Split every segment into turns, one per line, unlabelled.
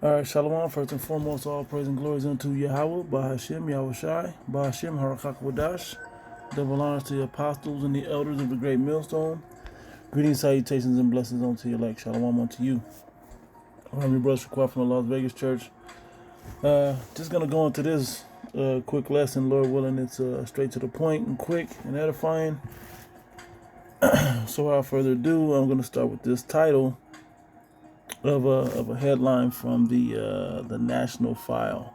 All right, Shalom. First and foremost, all praise and glories unto Yahweh, Bahashem, Yahushai, Bahashem, Harakak Wadash. Double honors to the apostles and the elders of the great millstone. Greetings, salutations, and blessings unto your elect. Shalom unto you. I'm your brother Shaquat from the Las Vegas Church. Just going to go into this quick lesson, Lord willing. It's straight to the point and quick and edifying. So without further ado, I'm going to start with this title of a headline from the National File,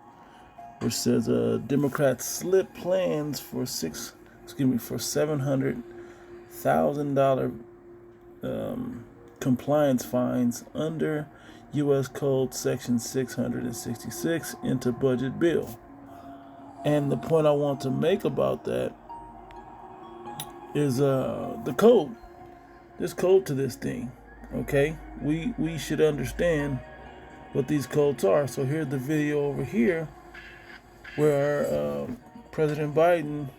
which says Democrats slip plans for $700,000 compliance fines under U.S. Code Section 666 into budget bill. And the point I want to make about that is the code. There's code to this thing. Okay, we should understand what these codes are. So here's the video over here where President Biden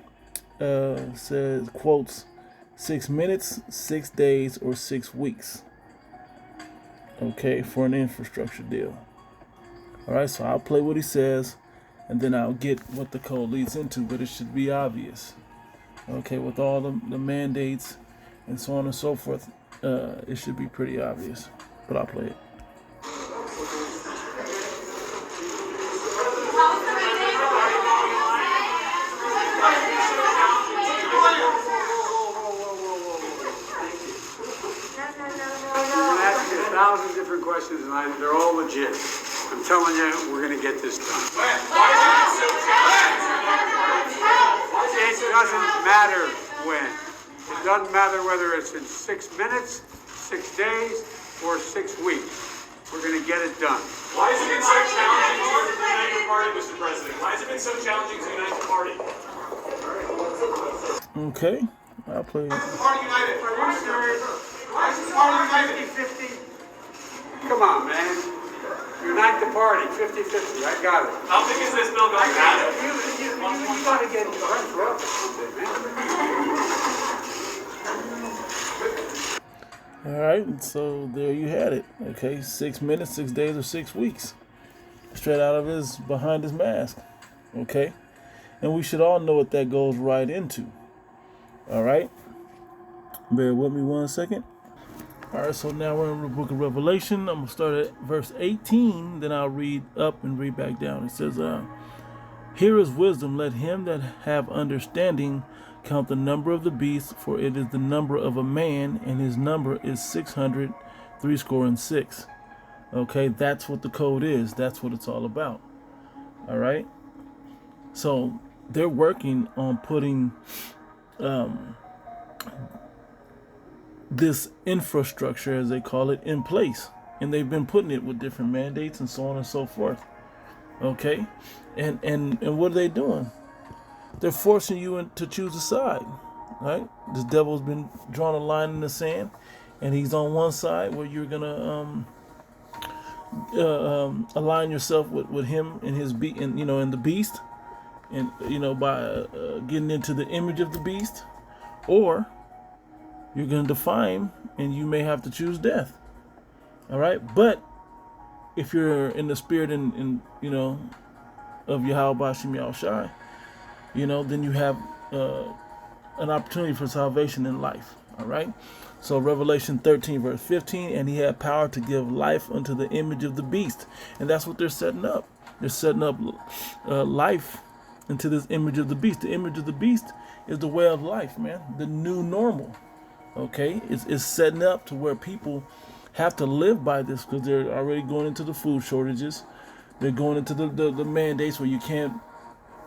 says, quotes, 6 minutes, 6 days, or 6 weeks. Okay, for an infrastructure deal. All right, so I'll play what he says, and then I'll get what the code leads into, but it should be obvious. Okay, with all the mandates and so on and so forth, it should be pretty obvious, but I'll play it.
Thousand different questions, and they're all legit. I'm telling you, we're going to get this done. It doesn't matter when. It doesn't matter whether it's in 6 minutes, 6 days, or 6 weeks. We're going to get it done.
Why has it been so challenging to unite the party, Mr. President? Why has it been so challenging to unite the party?
Okay, I'll play it.
Why is the party united?
Why is the party united? 50-50? Come on, man. Unite the party, 50-50. I got it.
How big is this bill going to be?
You got to get friends up someday, man.
All right, so there you had it. Okay, 6 minutes, 6 days, or 6 weeks, straight out of behind his mask. Okay, and we should all know what that goes right into. All right, bear with me 1 second. All right, so now we're in the book of Revelation. I'm going to start at verse 18, then I'll read up and read back down. It says, here is wisdom. Let him that have understanding count the number of the beast, for it is the number of a man, and his number is 666. Okay, that's what the code is. That's what it's all about. All right. So they're working on putting this infrastructure, as they call it, in place, and they've been putting it with different mandates and so on and so forth. Okay, and what are they doing? They're forcing you to choose a side, right? This devil's been drawing a line in the sand, and he's on one side where you're gonna align yourself with him and his in the beast, and by getting into the image of the beast, or you're going to defy him, and you may have to choose death. All right, but if you're in the spirit of Yahweh Bashim Yahushai, then you have an opportunity for salvation in life. All right. So Revelation 13 verse 15, and he had power to give life unto the image of the beast, and that's what they're setting up. They're setting up life into this image of the beast. The image of the beast is the way of life, man. The new normal. Okay, it's setting up to where people have to live by this, because they're already going into the food shortages. They're going into the mandates where you can't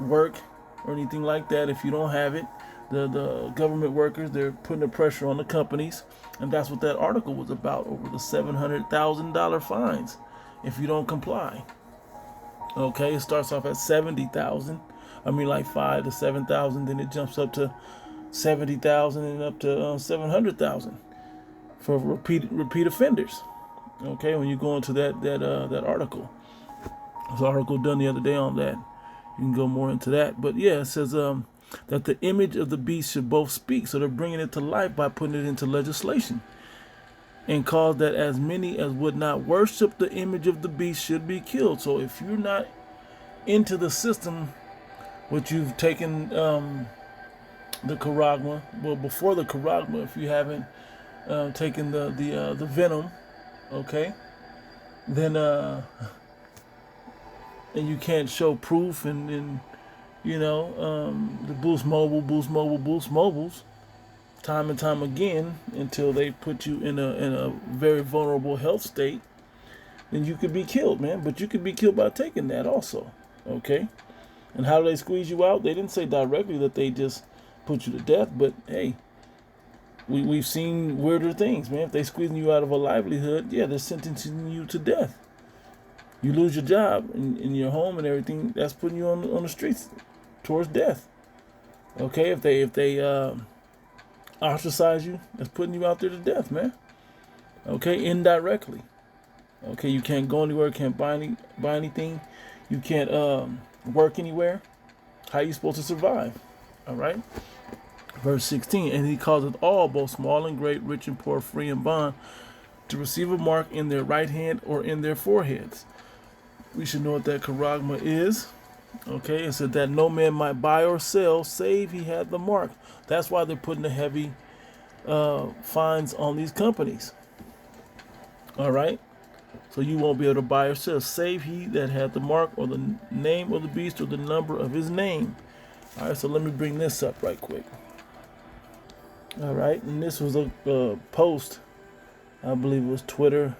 work or anything like that if you don't have it. The government workers, they're putting the pressure on the companies, and that's what that article was about, over the $700,000 fines if you don't comply. Okay, it starts off at 70,000. I mean, like 5 to 7,000, then it jumps up to 70,000 and up to 700,000 for repeat offenders. Okay, when you go into that article, there's an article done the other day on that. You can go more into that, but yeah, it says that the image of the beast should both speak. So they're bringing it to life by putting it into legislation. and caused that as many as would not worship the image of the beast should be killed. So if you're not into the system, which you've taken the charagma, well, before the charagma, if you haven't taken the venom, okay, then and you can't show proof and the boost mobiles time and time again until they put you in a very vulnerable health state, then you could be killed, man. But you could be killed by taking that also, okay? And how do they squeeze you out? They didn't say directly that they just put you to death, but hey, we've seen weirder things, man. If they squeezing you out of a livelihood, yeah, they're sentencing you to death. You lose your job in your home and everything, that's putting you on the streets towards death. Okay, if they ostracize you, that's putting you out there to death, man. Okay, indirectly. Okay, you can't go anywhere, can't buy anything, you can't work anywhere. How are you supposed to survive? All right. Verse 16, and he causeth all, both small and great, rich and poor, free and bond, to receive a mark in their right hand or in their foreheads. We should know what that charagma is. Okay, it said that no man might buy or sell save he had the mark. That's why they're putting the heavy fines on these companies. All right, so you won't be able to buy or sell save he that had the mark or the name of the beast or the number of his name. All right, so let me bring this up right quick. All right, and this was a post, I believe it was Twitter,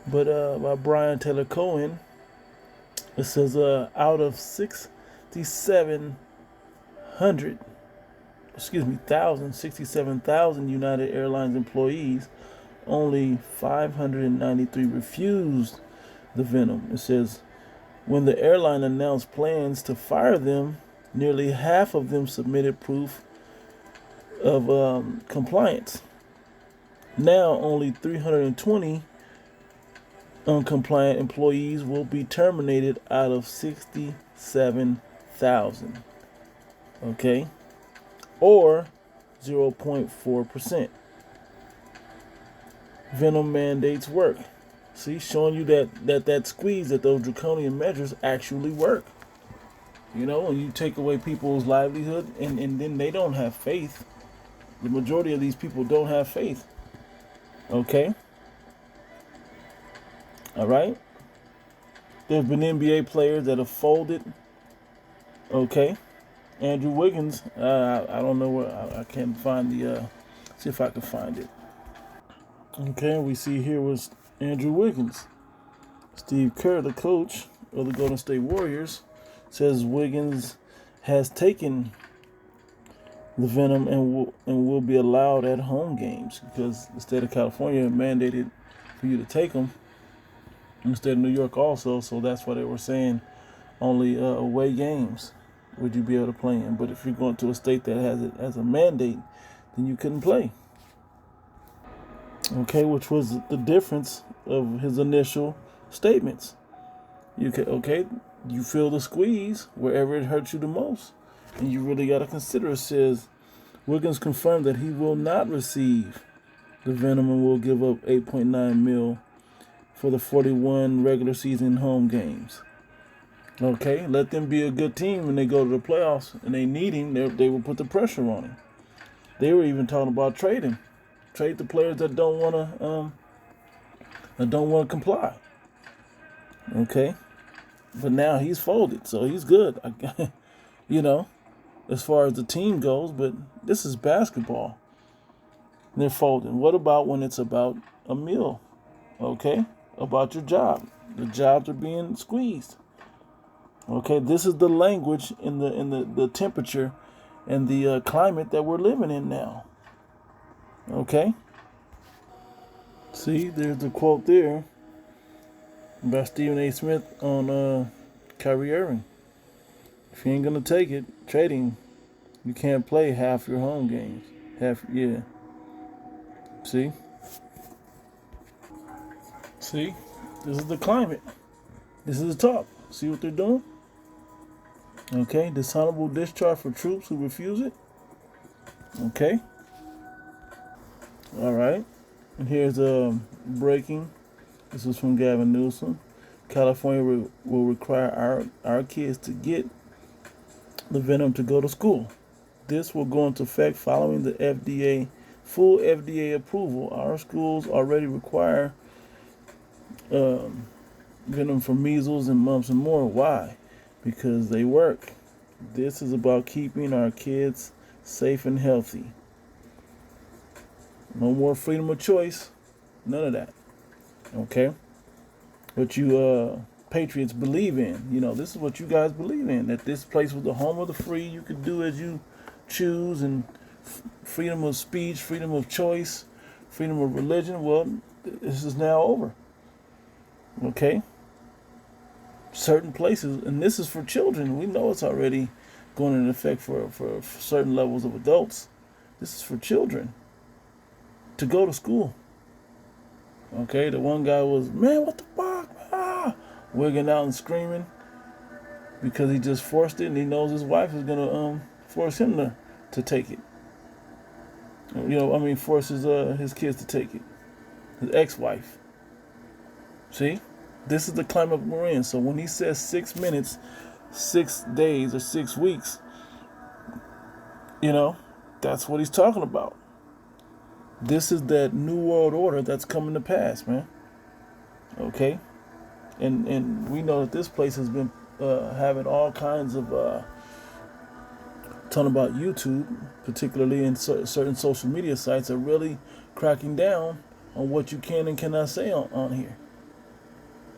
but by Brian Taylor Cohen. It says out of 67,000 United Airlines employees, only 593 refused the venom. It says when the airline announced plans to fire them, nearly half of them submitted proof of compliance. Now only 320 uncompliant employees will be terminated out of 67,000. Okay? Or 0.4%. Venom mandates work. See, showing you that squeeze, that those draconian measures actually work. You know, when you take away people's livelihood and then they don't have faith. The majority of these people don't have faith. Okay? All right? There's been NBA players that have folded. Okay? Andrew Wiggins, I don't know where, I can't find see if I can find it. Okay, we see here was Andrew Wiggins. Steve Kerr, the coach of the Golden State Warriors, says Wiggins has taken the venom and will be allowed at home games because the state of California mandated for you to take them. In the state of New York also, so that's why they were saying only away games would you be able to play in. But if you're going to a state that has it as a mandate, then you couldn't play. Okay, which was the difference of his initial statements. You feel the squeeze wherever it hurts you the most, and you really got to consider. It says Wiggins confirmed that he will not receive the venom and will give up $8.9 million for the 41 regular season home games. Okay, let them be a good team when they go to the playoffs and they need him. They will put the pressure on him. They were even talking about trading. Trade the players that don't want to comply. Okay, but now he's folded, so he's good. As far as the team goes. But this is basketball. They're folding. What about when it's about a meal? Okay, about your job. The jobs are being squeezed. Okay, this is the language in the temperature and the climate that we're living in now. Okay. See, there's the quote there by Stephen A. Smith on Kyrie Irving. If you ain't gonna take it, trading, you can't play half your home games. See, this is the climate. This is the talk. See what they're doing? Okay, dishonorable discharge for troops who refuse it. Okay. All right. And here's breaking. This is from Gavin Newsom. California will require our kids to get the venom to go to school. This will go into effect following the full FDA approval. Our schools already require venom for measles and mumps and more. Why? Because they work. This is about keeping our kids safe and healthy. No more freedom of choice. None of that. Okay? What you patriots believe in. You know, this is what you guys believe in. That this place was the home of the free. You could do as you choose, and freedom of speech, freedom of choice, freedom of religion. Well, this is now over. Okay? Certain places, and this is for children. We know it's already going into effect for certain levels of adults. This is for children to go to school. Okay, the one guy was, man, what the fuck? Ah! Wigging out and screaming because he just forced it, and he knows his wife is gonna force him to take it. Force his kids to take it. His ex-wife. See? This is the climate we're in. So when he says 6 minutes, 6 days, or 6 weeks, that's what he's talking about. This is that new world order that's coming to pass, man. Okay? And we know that this place has been having all kinds of talking about YouTube, particularly in certain social media sites, are really cracking down on what you can and cannot say on here.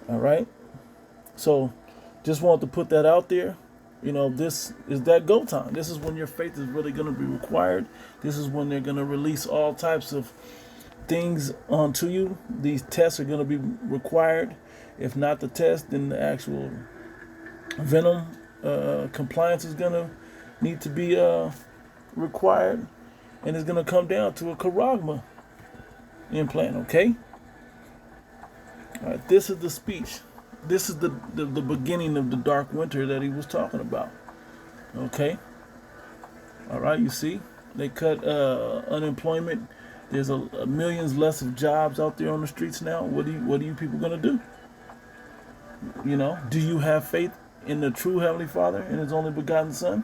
All right? So just wanted to put that out there. This is that go time. This is when your faith is really going to be required. This is when they're going to release all types of things onto you. These tests are going to be required. If not the test, then the actual venom compliance is going to need to be required. And it's going to come down to a Charagma implant, okay? All right, this is the speech. This is the beginning of the dark winter that he was talking about. Okay? All right, you see? They cut unemployment. There's a millions less of jobs out there on the streets now. What are you people going to do? Do you have faith in the true Heavenly Father and His only begotten Son?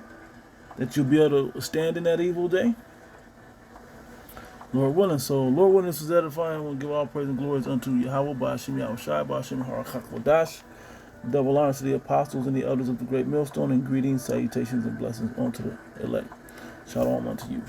That you'll be able to stand in that evil day? Lord willing. So, Lord willing, this is edifying. We'll give all praise and glories unto Yahweh, Ba'ashem Yahushai, Ba'ashem Harakak. Double honor to the apostles and the elders of the great millstone, and greetings, salutations, and blessings unto the elect. Shalom unto you.